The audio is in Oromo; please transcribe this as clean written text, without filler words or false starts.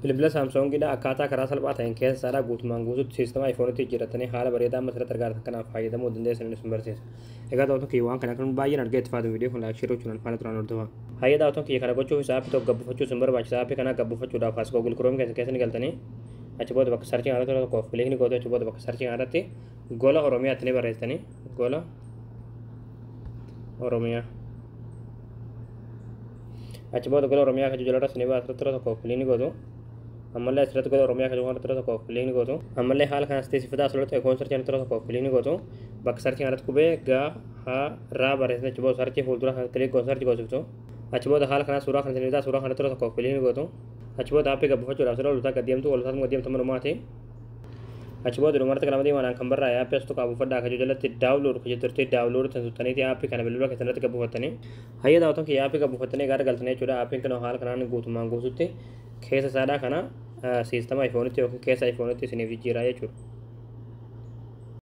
bilbila saamsoongiidha akkaataa karaa salphaa ta'een keessa isaa guutumaan guutuutti siistama iPhoneetti jijjiirratanii haala bareedaa masirratti argatan kanaaf fayyadamuu dandeessan isin barsiisa. Egaa daawwattoon kiyya waan kana kan baay'een argee itti fayyadamu viidiyoo kun laayik share gochuudhaan faana turaan hordofaa. Hayya daawwattoon kiyya kana gochuuf aappii tokko gabbuufachuu isin barbaachisa. Aappii kana gabbuufachuudhaaf as Google Chrome keessa ni galtanii achi booda bakka sarchii kanarratti tokkoof kilikni gootu achi booda bakka sarchii kanarratti gola Oromiyaatti ni barreessitanii gola Oromiyaa. Achi booda gola Oromiyaa kan jalarra ni baasatu tokkoof kilikni gootu. Ammallee asirratti gola Oromiyaa kan jalarra tokkoof kilikni gootu. Ammallee haala kanas teessifataa asirratti eekoon sarchii kanarratti tokkoof kilikni gootu. Bakka sarchii kanarratti qubee ga ha raa barreessitanii achi booda sarchii fuuldura kan kilik gootu sarchii goosiftu. Achi booda haala kanas suuraa kan isin suuraa kanarratti tokkoof kilikni gootu. Achi booda aappii gabbuufachuudhaaf sirra olutaa gaddeemtu olutaatuma gaddeemtu manumaati. Achi booda dhumarratti kan amadii manaan kan barraa'e aappii as tokko abuufadhaa kan jalatti daawunlood kan jetturtii daawunlood kan tuttaniiti aappii kana bilbila keessatti gabbuufattanii. Hayya daawwattoon kiyya aappii gabbuufattanii gaara galtanii jechuudha. Aappiin kana haala kanaan guutumaan guutuutti keessa isaadhaa kana siistama iPhoneetti yookiin keessa iPhoneetti isiniif jijjiiraa jechuudha.